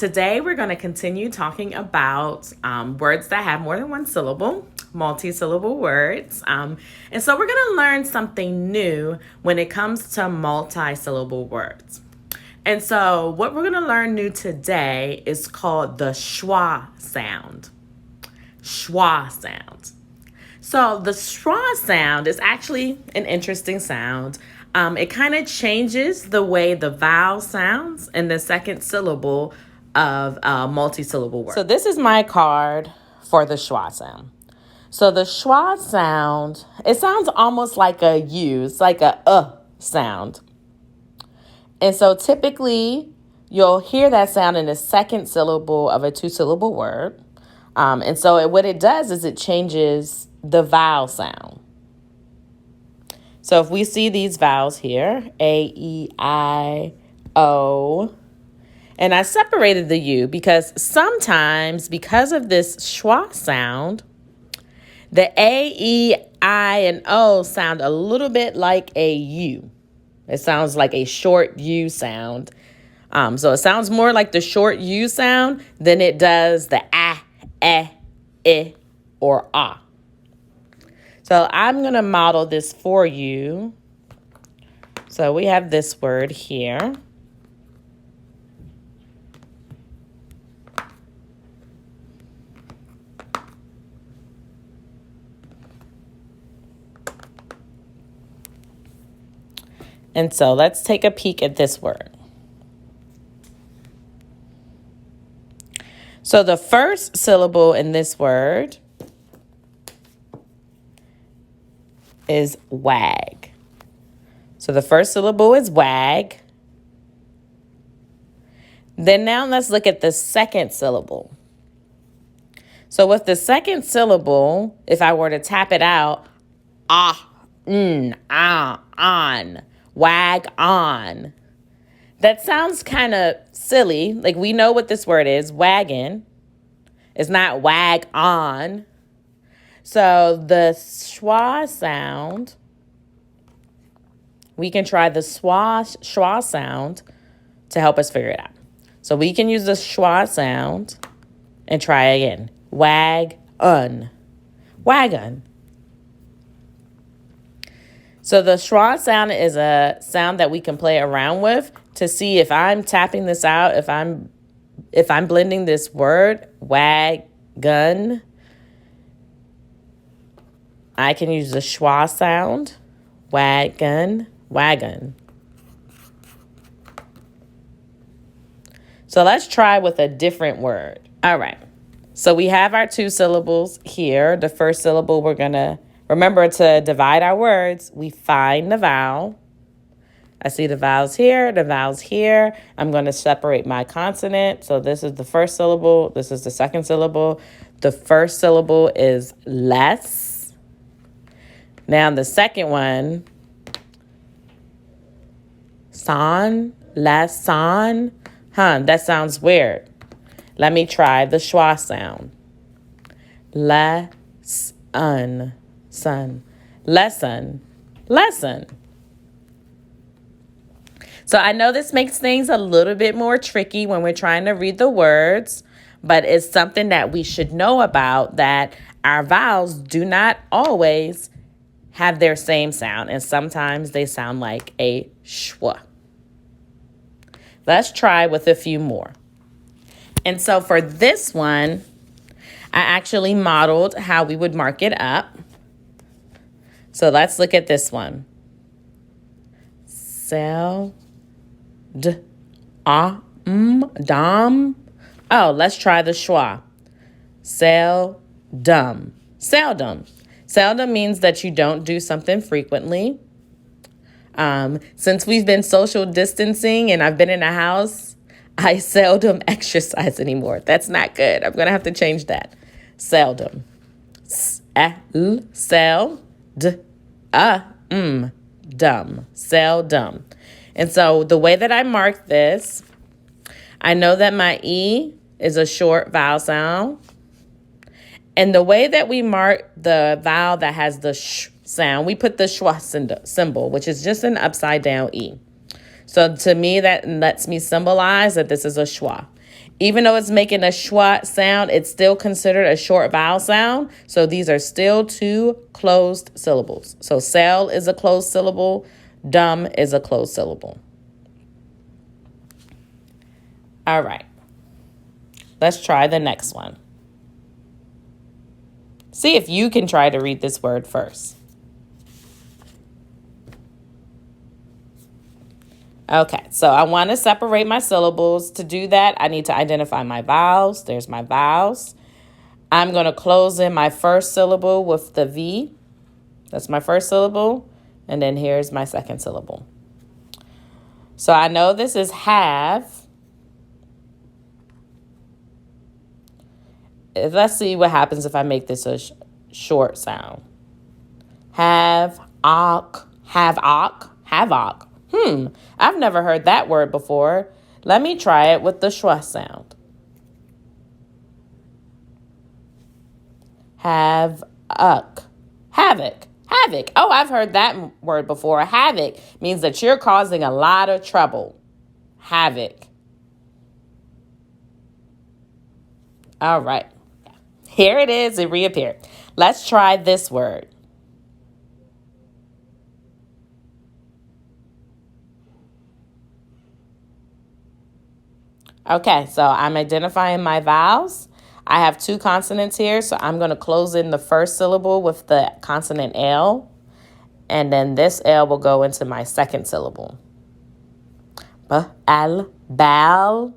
Today, we're going to continue talking about words that have more than one syllable, multi-syllable words. And so we're going to learn something new when it comes to multi-syllable words. And so what we're going to learn new today is called the schwa sound. Schwa sound. So the schwa sound is actually an interesting sound. It kind of changes the way the vowel sounds in the second syllable of a multi-syllable word. So this is my card for the schwa sound. So the schwa sound, it sounds almost like a U. It's like a sound. And so typically you'll hear that sound in the second syllable of a two-syllable word. And so what it does is it changes the vowel sound. So if we see these vowels here, A, E, I, O, and I separated the U because sometimes, because of this schwa sound, the A, E, I, and O sound a little bit like a U. It sounds like a short U sound. So it sounds more like the short U sound than it does the ah, eh, I, or ah. So I'm going to model this for you. So we have this word here. And so let's take a peek at this word. So the first syllable in this word is wag. So the first syllable is wag. Then now let's look at the second syllable. So with the second syllable, if I were to tap it out, on, wag on. That sounds kind of silly. Like we know what this word is, wagging. It's not wag on. So the schwa sound, we can try the schwa sound to help us figure it out. So we can use the schwa sound and try again. Wag-un. Wagon. So the schwa sound is a sound that we can play around with to see if I'm tapping this out, if I'm blending this word, wagon, I can use the schwa sound, wagon, wagon. So let's try with a different word. All right. So we have our two syllables here. The first syllable, we're going to remember to divide our words. We find the vowel. I see the vowels here, the vowels here. I'm going to separate my consonant. So this is the first syllable. This is the second syllable. The first syllable is less. Now the second one, son, less son. That sounds weird. Let me try the schwa sound. Lesson, son, lesson, lesson. So I know this makes things a little bit more tricky when we're trying to read the words, but it's something that we should know about, that our vowels do not always have their same sound, and sometimes they sound like a schwa. Let's try with a few more. And so for this one, I actually modeled how we would mark it up. So let's look at this one. Dom. Oh, let's try the schwa. Seldom. Seldom. Seldom means that you don't do something frequently. Since we've been social distancing and I've been in a house, I seldom exercise anymore. That's not good. I'm going to have to change that. Seldom. Dumb. Seldom. And so the way that I mark this, I know that my E is a short vowel sound. And the way that we mark the vowel that has the sh sound, we put the schwa symbol, which is just an upside down E. So to me, that lets me symbolize that this is a schwa. Even though it's making a schwa sound, it's still considered a short vowel sound. So these are still two closed syllables. So sell is a closed syllable. Dumb is a closed syllable. All right. Let's try the next one. See if you can try to read this word first. Okay, so I want to separate my syllables. To do that, I need to identify my vowels. There's my vowels. I'm going to close in my first syllable with the V. That's my first syllable. And then here's my second syllable. So I know this is have. Let's see what happens if I make this a short sound. Have, havoc. I've never heard that word before. Let me try it with the schwa sound. Havoc. Oh, I've heard that word before. Havoc means that you're causing a lot of trouble. Havoc. All right. Here it is. It reappeared. Let's try this word. Okay, so I'm identifying my vowels. I have two consonants here, so I'm going to close in the first syllable with the consonant L, and then this L will go into my second syllable. Bal.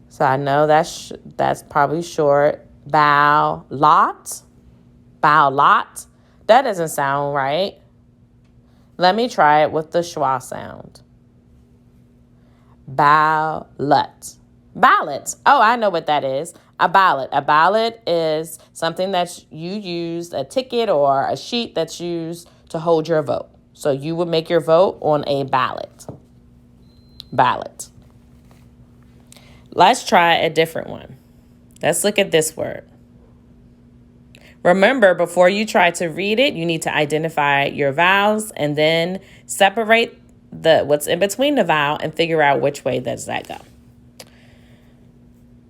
So I know that's probably short. Lot. That doesn't sound right. Let me try it with the schwa sound. Ballot. Oh, I know what that is. A ballot. A ballot is something that you use, a ticket or a sheet that's used to hold your vote. So you would make your vote on a ballot. Let's try a different one. Let's look at this word. Remember, before you try to read it, you need to identify your vowels and then separate what's in between the vowel and figure out which way does that go.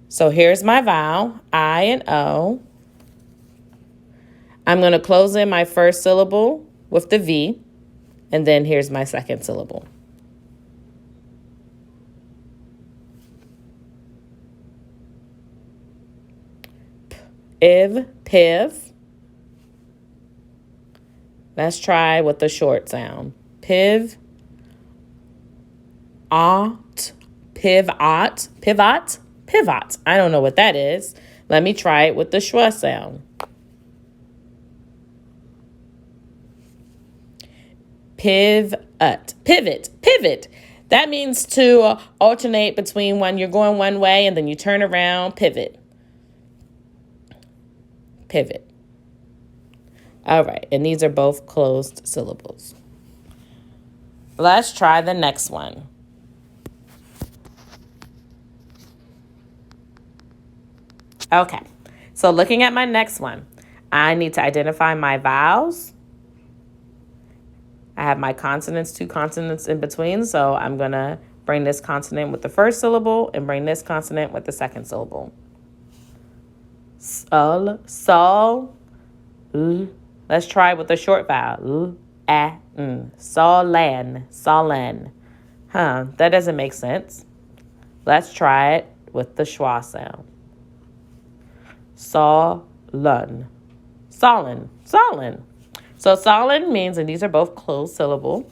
So here's my vowel, I and O. I'm going to close in my first syllable with the V, and then here's my second syllable. Piv. Let's try with the short sound. Pivot. I don't know what that is. Let me try it with the schwa sound. Pivot. That means to alternate between when you're going one way and then you turn around, pivot. All right, and these are both closed syllables. Let's try the next one. Okay, so looking at my next one, I need to identify my vowels. I have my consonants, two consonants in between, so I'm going to bring this consonant with the first syllable and bring this consonant with the second syllable. Sol. Let's try with the short vowel. Solen. That doesn't make sense. Let's try it with the schwa sound. Solen. So solen means, and these are both closed syllable.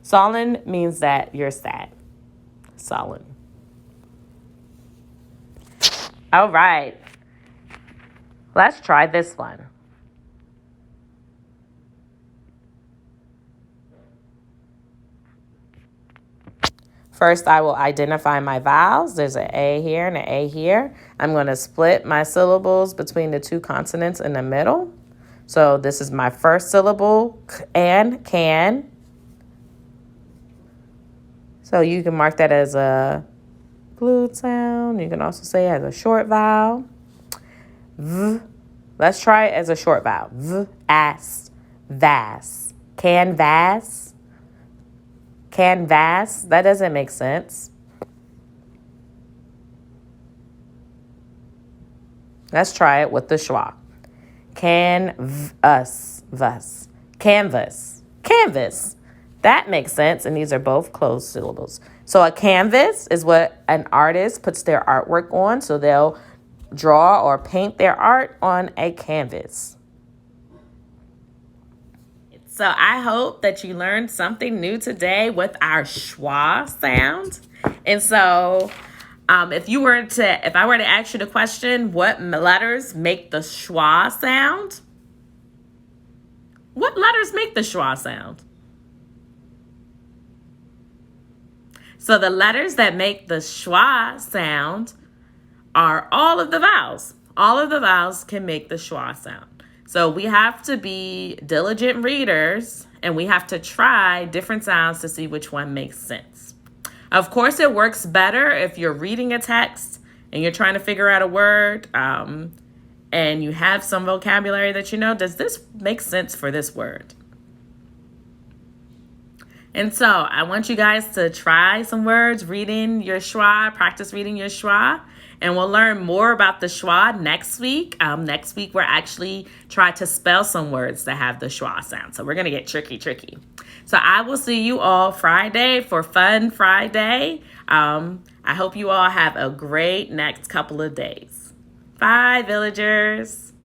Solen means that you're sad. Solen. All right. Let's try this one. First, I will identify my vowels. There's an A here and an A here. I'm going to split my syllables between the two consonants in the middle. So this is my first syllable, and can. So you can mark that as a glued sound. You can also say it as a short vowel. V. Let's try it as a short vowel. V, as, vas. Canvas. That doesn't make sense. Let's try it with the schwa. Canvas. Canvas. That makes sense, and these are both closed syllables. So a canvas is what an artist puts their artwork on. So they'll draw or paint their art on a canvas. So I hope that you learned something new today with our schwa sound. And so if I were to ask you the question, what letters make the schwa sound? What letters make the schwa sound? So the letters that make the schwa sound are all of the vowels. All of the vowels can make the schwa sound. So we have to be diligent readers, and we have to try different sounds to see which one makes sense. Of course, it works better if you're reading a text and you're trying to figure out a word, and you have some vocabulary that you know, does this make sense for this word? And so I want you guys to try some words, reading your schwa, practice reading your schwa, and we'll learn more about the schwa next week. Next week, we're actually trying to spell some words that have the schwa sound. So we're going to get tricky. So I will see you all Friday for Fun Friday. I hope you all have a great next couple of days. Bye, villagers.